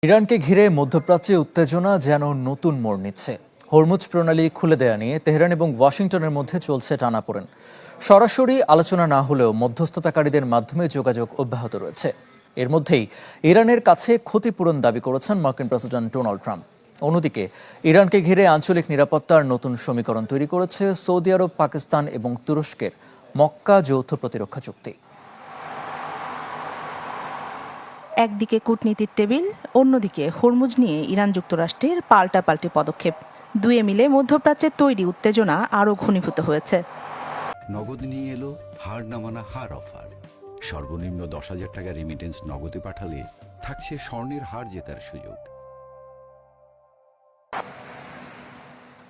ইরানকে ঘিরে মধ্যপ্রাচ্যে উত্তেজনা যেন নতুন মোড় নিচ্ছে। হরমুজ প্রণালী খুলে দেয়া নিয়ে তেহরান এবং ওয়াশিংটনের মধ্যে চলছে টানাপোড়েন। সরাসরি আলোচনা না হলেও মধ্যস্থতাকারীদের মাধ্যমে যোগাযোগ অব্যাহত রয়েছে। এর মধ্যেই ইরানের কাছে ক্ষতিপূরণ দাবি করেছেন মার্কিন প্রেসিডেন্ট ডোনাল্ড ট্রাম্প। অন্যদিকে ইরানকে ঘিরে আঞ্চলিক নিরাপত্তার নতুন সমীকরণ তৈরি করেছে সৌদি আরব, পাকিস্তান এবং তুরস্কের মক্কা যৌথ প্রতিরক্ষা চুক্তি। একদিকে কূটনীতির টেবিল, অন্যদিকে হরমুজ নিয়ে ইরান যুক্তরাষ্ট্রের পাল্টাপাল্টি পদক্ষেপ। দুয়ে মিলে মধ্যপ্রাচ্যের তৈরি উত্তেজনা আরও ঘনীভূত হয়েছে। নগদ নিয়ে এলো হার না মানা হার অফার। সর্বনিম্ন 10,000 টাকা রেমিটেন্স নগদে পাঠালে থাকছে স্বর্ণের হার জেতার সুযোগ।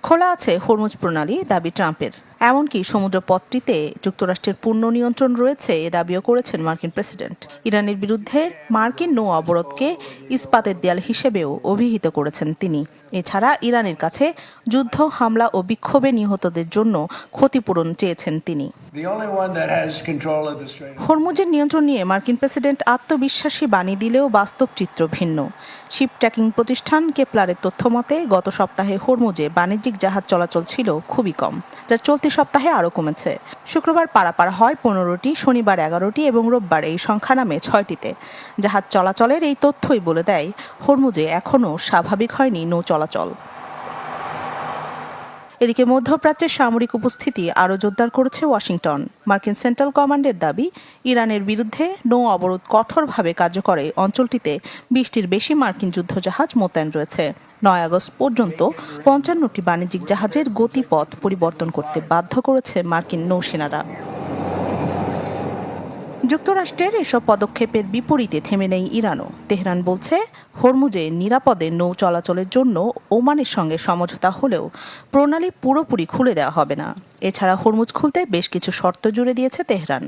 খোলা আছে হরমুজ প্রণালী, দাবি ট্রাম্পের। এমনকি সমুদ্রপথটিতে যুক্তরাষ্ট্রের পূর্ণ নিয়ন্ত্রণ রয়েছে, এ দাবিও করেছেন মার্কিন প্রেসিডেন্ট। ইরানের বিরুদ্ধে মার্কিন নৌ অবরোধকে ইস্পাতের দেয়াল হিসেবেও অভিহিত করেছেন তিনি। এছাড়া ইরানের কাছে যুদ্ধ, হামলা ও বিক্ষোভে নিহতদের জন্য ক্ষতিপূরণ চেয়েছেন তিনি। হরমুজের নিয়ন্ত্রণ নিয়ে মার্কিন প্রেসিডেন্ট আত্মবিশ্বাসী বাণী দিলেও বাস্তব চিত্র ভিন্ন। শিপ ট্র্যাকিং প্রতিষ্ঠান কেপলারের তথ্যমতে গত সপ্তাহে হরমুজে বাণিজ্যিক জাহাজ চলাচল ছিল খুবই কম, যা চলতি সপ্তাহে আরও কমেছে। শুক্রবার পারাপার হয় 15টি, শনিবার 11টি এবং রোববার এই সংখ্যা নামে 6টিতে। জাহাজ চলাচলের এই তথ্যই বলে দেয় হরমুজে এখনও স্বাভাবিক হয়নি নৌ চলাচল। এদিকে মধ্যপ্রাচ্যের সামরিক উপস্থিতি আরও জোরদার করেছে ওয়াশিংটন। মার্কিন সেন্ট্রাল কমান্ডের দাবি, ইরানের বিরুদ্ধে নৌ অবরোধ কঠোরভাবে কার্যকরে অঞ্চলটিতে 20টির বেশি মার্কিন যুদ্ধজাহাজ মোতায়েন রয়েছে। 9 আগস্ট পর্যন্ত 55টি বাণিজ্যিক জাহাজের গতিপথ পরিবর্তন করতে বাধ্য করেছে মার্কিন নৌসেনারা। যুক্তরাষ্ট্রের এসব পদক্ষেপের বিপরীতে থেমে নেই ইরানও। তেহরান বলছে, হরমুজে নিরাপদে নৌ চলাচলের জন্য ওমানের সঙ্গে সমঝোতা হলেও প্রণালী পুরোপুরি খুলে দেওয়া হবে না। এছাড়া হরমুজ খুলতে বেশ কিছু শর্ত জুড়ে দিয়েছে তেহরান।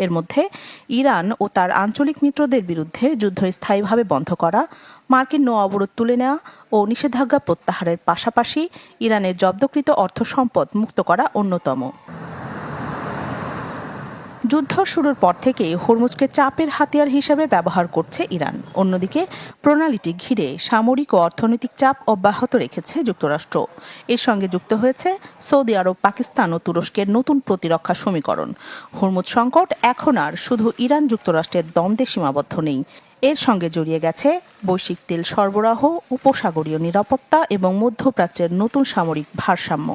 এর মধ্যে ইরান ও তার আঞ্চলিক মিত্রদের বিরুদ্ধে যুদ্ধ স্থায়ীভাবে বন্ধ করা, মার্কিন নৌ অবরোধ তুলে নেওয়া ও নিষেধাজ্ঞা প্রত্যাহারের পাশাপাশি ইরানের জব্দকৃত অর্থ সম্পদ মুক্ত করা অন্যতম। যুদ্ধ শুরুর পর থেকেই হরমুজকে চাপের হাতিয়ার হিসেবে ব্যবহার করছে ইরান। অন্যদিকে প্রণালীটি ঘিরে সামরিক ও অর্থনৈতিক চাপ অব্যাহত রেখেছে যুক্তরাষ্ট্র। এর সঙ্গে যুক্ত হয়েছে সৌদি আরব, পাকিস্তান ও তুরস্কের নতুন প্রতিরক্ষা সমীকরণ। হরমুজ সংকট এখন আর শুধু ইরান যুক্তরাষ্ট্রের দ্বন্দ্বে সীমাবদ্ধ নেই। এর সঙ্গে জড়িয়ে গেছে বৈশ্বিক তেল সরবরাহ, উপসাগরীয় নিরাপত্তা এবং মধ্যপ্রাচ্যের নতুন সামরিক ভারসাম্য।